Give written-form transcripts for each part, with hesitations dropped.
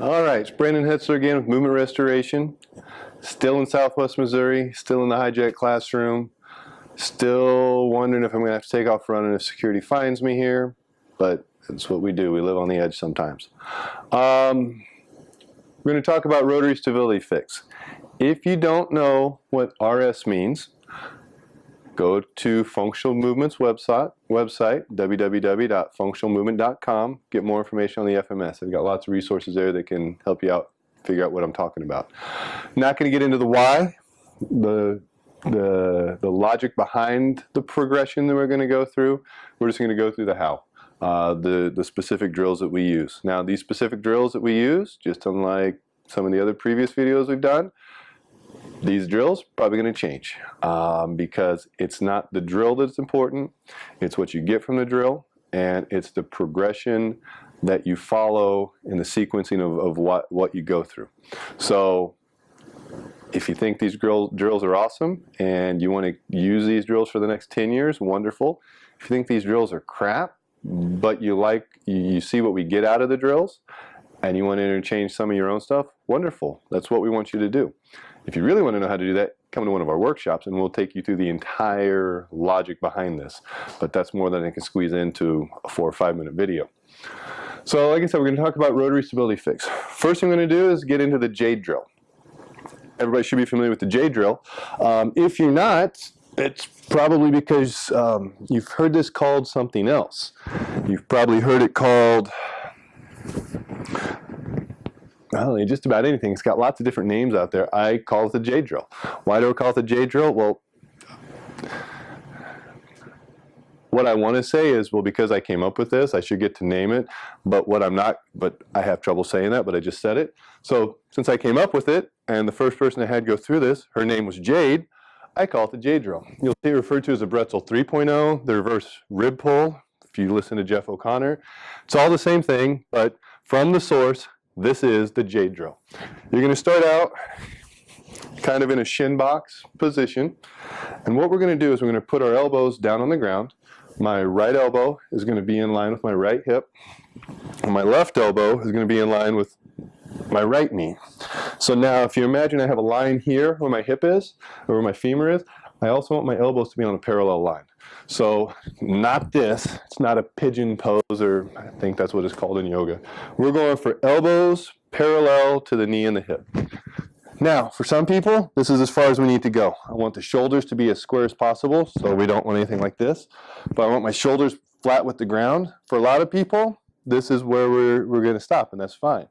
All right, it's Brandon Hetzler again with Movement Restoration. Still in Southwest Missouri, still in the hijack classroom. Still wondering if I'm going to have to take off running if security finds me here, but it's what we do. We live on the edge sometimes. We're going to talk about Rotary Stability Fix. If you don't know what RS means, go to Functional Movement's website, www.functionalmovement.com. Get more information on the FMS. They've got lots of resources there that can help you out, figure out what I'm talking about. Not going to get into the why, the logic behind the progression that we're going to go through. We're just going to go through the how, the specific drills that we use. Now, these specific drills that we use, just unlike some of the other previous videos we've done, these drills probably going to change because it's not the drill that's important, it's what you get from the drill, and it's the progression that you follow in the sequencing of what you go through. So if you think these drills are awesome and you want to use these drills for the next 10 years, wonderful. If you think these drills are crap, but you see what we get out of the drills, and you want to interchange some of your own stuff, wonderful. That's what we want you to do. If you really want to know how to do that, come to one of our workshops and we'll take you through the entire logic behind this. But that's more than I can squeeze into a 4 or 5 minute video. So like I said, we're going to talk about Rotary Stability Fix. First thing we're going to do is get into the Jade Drill. Everybody should be familiar with the Jade Drill. If you're not, it's probably because you've heard this called something else. You've probably heard it called, well, just about anything. It's got lots of different names out there. I call it the Jade Drill. Why do I call it the Jade Drill? Well, what I want to say is, well, because I came up with this, I should get to name it. But I have trouble saying that, but I just said it. So since I came up with it, and the first person I had go through this, her name was Jade, I call it the Jade Drill. You'll see it referred to as a Bretzel 3.0, the reverse rib pull, if you listen to Jeff O'Connor. It's all the same thing, but from the source, this is the Jade Drill. You're going to start out kind of in a shin box position, and what we're going to do is we're going to put our elbows down on the ground. My right elbow is going to be in line with my right hip, and my left elbow is going to be in line with my right knee. So now if you imagine I have a line here where my hip is, or where my femur is, I also want my elbows to be on a parallel line. So not this, it's not a pigeon pose, or I think that's what it's called in yoga. We're going for elbows parallel to the knee and the hip. Now, for some people, this is as far as we need to go. I want the shoulders to be as square as possible, so we don't want anything like this. But I want my shoulders flat with the ground. For a lot of people, this is where we're going to stop, and that's fine.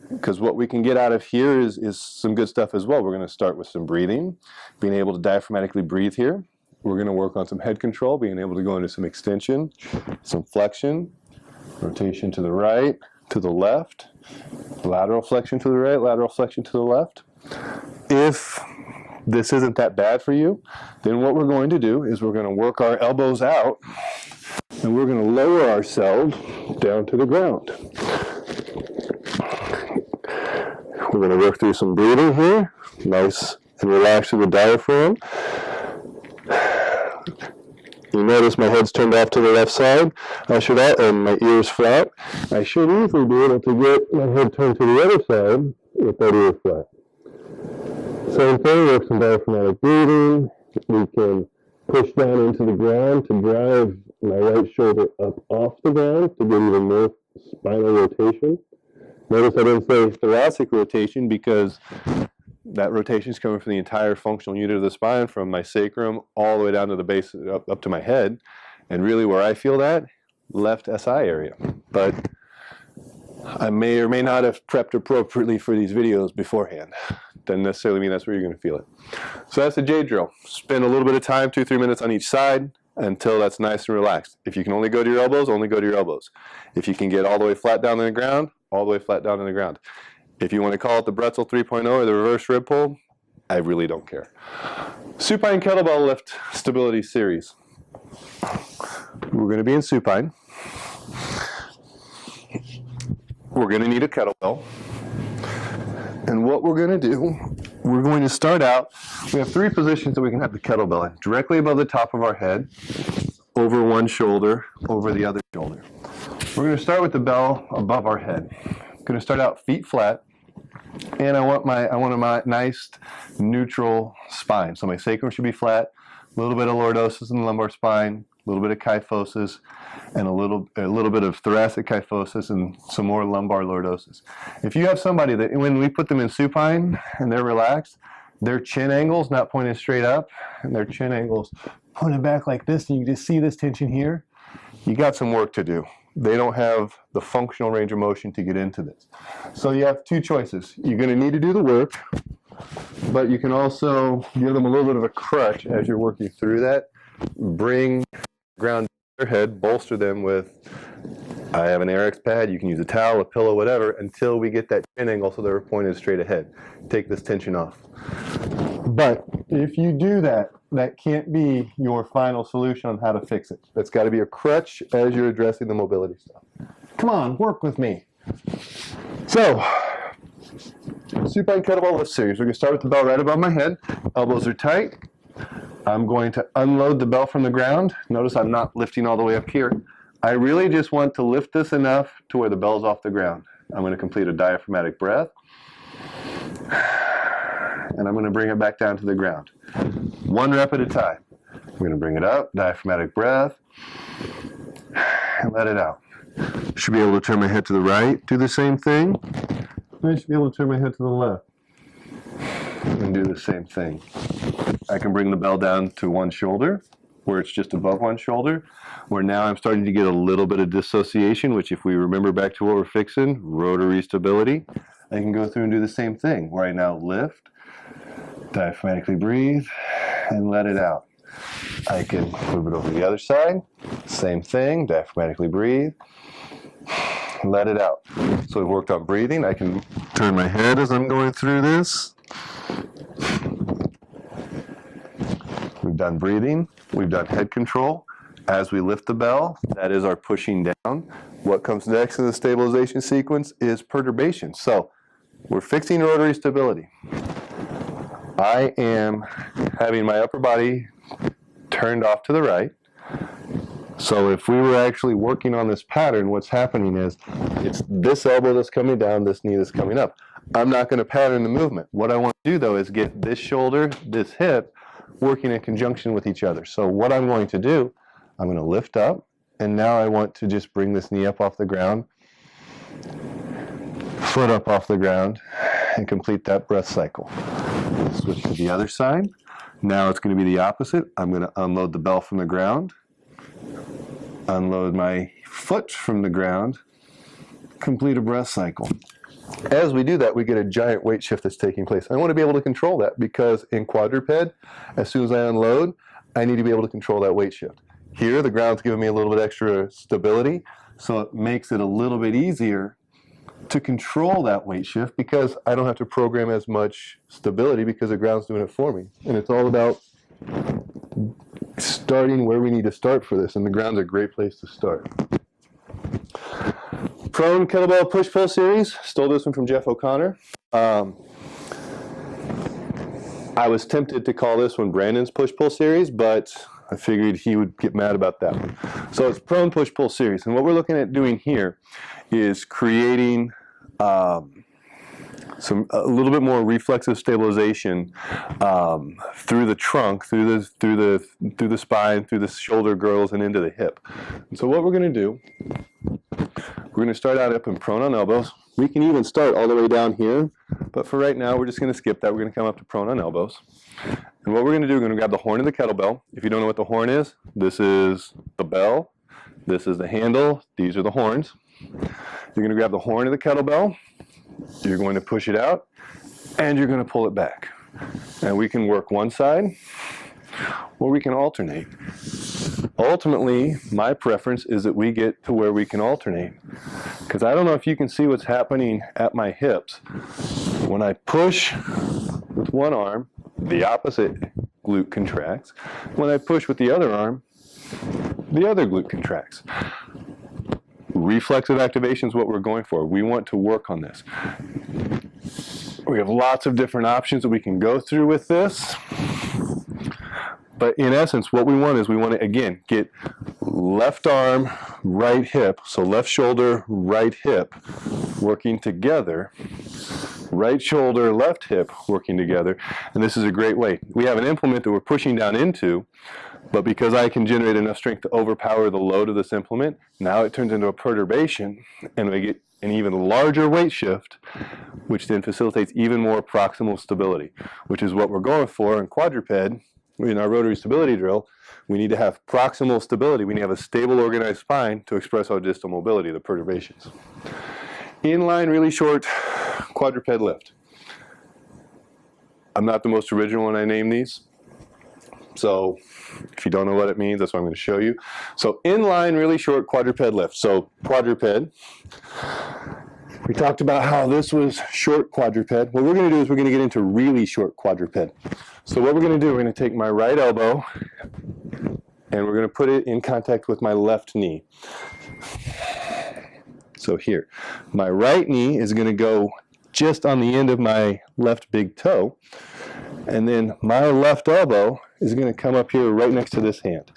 Because what we can get out of here is some good stuff as well. We're going to start with some breathing, being able to diaphragmatically breathe here. We're going to work on some head control, being able to go into some extension, some flexion, rotation to the right, to the left, lateral flexion to the right, lateral flexion to the left. If this isn't that bad for you, then what we're going to do is we're going to work our elbows out, and we're going to lower ourselves down to the ground. We're going to work through some breathing here, nice and relaxed through the diaphragm. You notice my head's turned off to the left side, and my ear's flat. I should easily be able to get my head turned to the other side with that ear flat. Same thing, work some diaphragmatic breathing. We can push down into the ground to drive my right shoulder up off the ground to get even more spinal rotation. Notice I didn't say thoracic rotation because that rotation is coming from the entire functional unit of the spine, from my sacrum all the way down to the base, up to my head. And really where I feel that, left SI area. But I may or may not have prepped appropriately for these videos beforehand. Doesn't necessarily mean that's where you're going to feel it. So that's the Jade Drill. Spend a little bit of time, 2-3 minutes on each side until that's nice and relaxed. If you can only go to your elbows, only go to your elbows. If you can get all the way flat down on the ground, all the way flat down on the ground. If you want to call it the Bretzel 3.0 or the reverse rib pull, I really don't care. Supine kettlebell lift stability series. We're going to be in supine. We're going to need a kettlebell. And what we're going to do, we're going to start out, we have 3 positions that we can have the kettlebell in. Directly above the top of our head, over one shoulder, over the other shoulder. We're going to start with the bell above our head. going to start out feet flat, and I want a nice neutral spine. So my sacrum should be flat, a little bit of lordosis in the lumbar spine, a little bit of kyphosis, and a little bit of thoracic kyphosis, and some more lumbar lordosis. If you have somebody that, when we put them in supine and they're relaxed, their chin angle's not pointed straight up, and their chin angle's pointed back like this, and you just see this tension here, you got some work to do. They don't have the functional range of motion to get into this. So you have two choices. You're going to need to do the work, but you can also give them a little bit of a crutch as you're working through that. Bring ground to their head, bolster them with, I have an Airex pad, you can use a towel, a pillow, whatever, until we get that chin angle so they're pointed straight ahead. Take this tension off. But if you do that, that can't be your final solution on how to fix it. That's got to be a crutch as you're addressing the mobility stuff. Come on, work with me. So, supine kettlebell lift series. We're going to start with the bell right above my head. Elbows are tight. I'm going to unload the bell from the ground. Notice I'm not lifting all the way up here. I really just want to lift this enough to where the bell's off the ground. I'm going to complete a diaphragmatic breath. And I'm going to bring it back down to the ground. 1 rep at a time. I'm going to bring it up, diaphragmatic breath, and let it out. Should be able to turn my head to the right, do the same thing. I should be able to turn my head to the left and do the same thing. I can bring the bell down to one shoulder, where it's just above one shoulder, where now I'm starting to get a little bit of dissociation, which if we remember back to what we're fixing, rotary stability, I can go through and do the same thing, where I now lift, diaphragmatically breathe, and let it out. I can move it over to the other side, same thing, diaphragmatically breathe, let it out. So we've worked on breathing. I can turn my head as I'm going through this. We've done breathing, we've done head control. As we lift the bell, that is our pushing down. What comes next in the stabilization sequence is perturbation. So we're fixing rotary stability. I am having my upper body turned off to the right. So if we were actually working on this pattern, what's happening is it's this elbow that's coming down, this knee that's coming up. I'm not going to pattern the movement. What I want to do, though, is get this shoulder, this hip, working in conjunction with each other. So what I'm going to do, I'm going to lift up, and now I want to just bring this knee up off the ground, foot up off the ground, and complete that breath cycle. Switch to the other side. Now it's going to be the opposite. I'm going to unload the bell from the ground, unload my foot from the ground, complete a breath cycle. As we do that, we get a giant weight shift that's taking place. I want to be able to control that because in quadruped, as soon as I unload, I need to be able to control that weight shift. Here, the ground's giving me a little bit extra stability, so it makes it a little bit easier to control that weight shift because I don't have to program as much stability because the ground's doing it for me. And it's all about starting where we need to start for this, and the ground's a great place to start. Prone kettlebell push-pull series. Stole this one from Jeff O'Connor. I was tempted to call this one Brandon's push-pull series, but I figured he would get mad about that one. So it's prone push-pull series. And what we're looking at doing here is creating a little bit more reflexive stabilization through the trunk, through the spine, through the shoulder girdles, and into the hip. And so what we're going to do, we're going to start out up and prone on elbows. We can even start all the way down here, but for right now, we're just going to skip that. We're going to come up to prone on elbows. And what we're going to do, we're going to grab the horn of the kettlebell. If you don't know what the horn is, this is the bell, this is the handle, these are the horns. You're going to grab the horn of the kettlebell, you're going to push it out, and you're going to pull it back. And we can work one side, or we can alternate. Ultimately, my preference is that we get to where we can alternate. Because I don't know if you can see what's happening at my hips. When I push with one arm, the opposite glute contracts. When I push with the other arm, the other glute contracts. Reflexive activation is what we're going for. We want to work on this. We have lots of different options that we can go through with this. But in essence, what we want is we want to, again, get left arm right hip, so left shoulder, right hip working together, right shoulder, left hip working together, and this is a great way. We have an implement that we're pushing down into, but because I can generate enough strength to overpower the load of this implement, now it turns into a perturbation, and we get an even larger weight shift, which then facilitates even more proximal stability, which is what we're going for in quadruped. In our rotary stability drill, we need to have proximal stability. We need to have a stable, organized spine to express our distal mobility, the perturbations. Inline, really short quadruped lift. I'm not the most original when I name these. So if you don't know what it means, that's what I'm going to show you. So inline, really short quadruped lift. So quadruped. We talked about how this was short quadruped. What we're going to do is we're going to get into really short quadruped. So what we're going to do, we're going to take my right elbow and we're going to put it in contact with my left knee. So here, my right knee is going to go just on the end of my left big toe, and then my left elbow is going to come up here right next to this hand.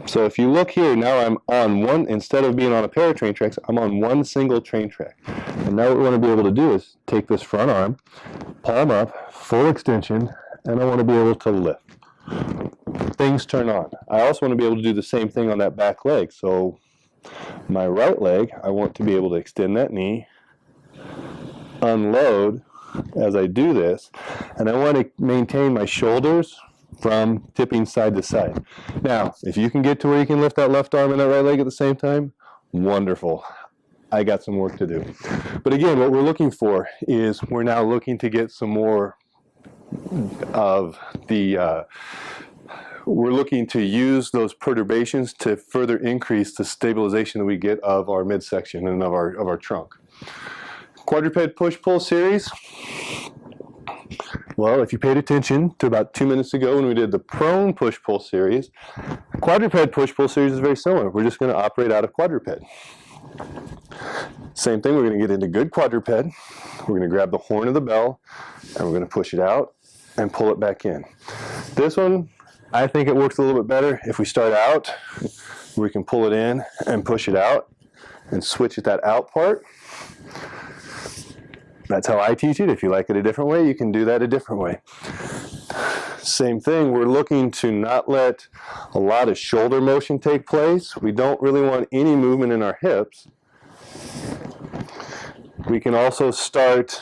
So if you look here, now I'm on one, instead of being on a pair of train tracks, I'm on one single train track. And now what we want to be able to do is take this front arm, palm up, full extension, and I want to be able to lift. Things turn on. I also want to be able to do the same thing on that back leg. So my right leg, I want to be able to extend that knee, unload as I do this, and I want to maintain my shoulders from tipping side to side. Now, if you can get to where you can lift that left arm and that right leg at the same time, wonderful. I got some work to do. But again, what we're looking for is we're now looking to get some more of the, we're looking to use those perturbations to further increase the stabilization that we get of our midsection and of our trunk. Quadruped push-pull series. Well, if you paid attention to about 2 minutes ago when we did the prone push-pull series, quadruped push-pull series is very similar. We're just going to operate out of quadruped. Same thing, we're going to get into good quadruped. We're going to grab the horn of the bell, and we're going to push it out and pull it back in. This one, I think it works a little bit better if we start out. We can pull it in and push it out and switch at that out part. That's how I teach it. If you like it a different way, you can do that a different way. Same thing, we're looking to not let a lot of shoulder motion take place. We don't really want any movement in our hips. We can also start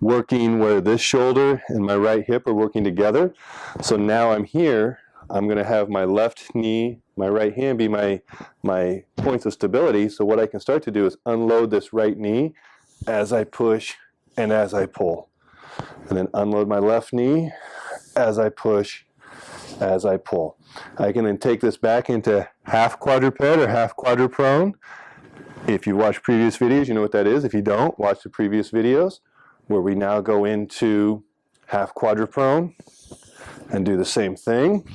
working where this shoulder and my right hip are working together. So now I'm here, I'm going to have my left knee, my right hand be my points of stability. So what I can start to do is unload this right knee as I push and as I pull. And then unload my left knee as I push, as I pull. I can then take this back into half quadruped or half quadruprone. If you watch previous videos, you know what that is. If you don't, watch the previous videos where we now go into half quadruprone and do the same thing.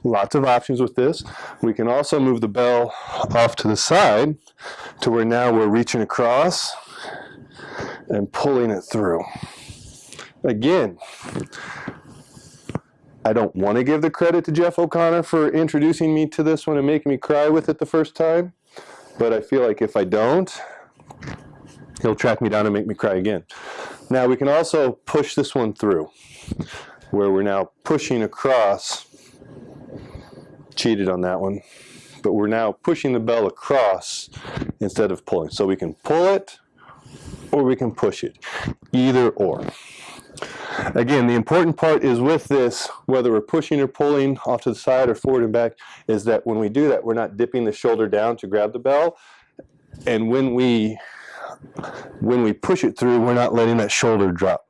Lots of options with this. We can also move the bell off to the side to where now we're reaching across and pulling it through. Again, I don't want to give the credit to Jeff O'Connor for introducing me to this one and making me cry with it the first time, but I feel like if I don't, he'll track me down and make me cry again. Now we can also push this one through, where we're now pushing across. Cheated on that one, but we're now pushing the bell across instead of pulling. So we can pull it or we can push it, either or. Again, the important part is with this, whether we're pushing or pulling off to the side or forward and back, is that when we do that, we're not dipping the shoulder down to grab the bell, and when we push it through, we're not letting that shoulder drop.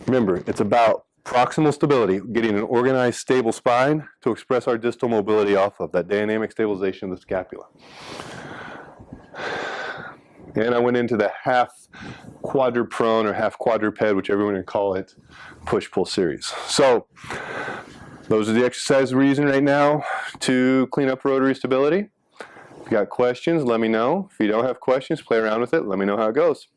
Remember, it's about proximal stability, getting an organized, stable spine to express our distal mobility off of that dynamic stabilization of the scapula. And I went into the half quadruprone or half quadruped, whichever you want to call it, push-pull series. So those are the exercises we're using right now to clean up rotary stability. If you got questions, let me know. If you don't have questions, play around with it. Let me know how it goes.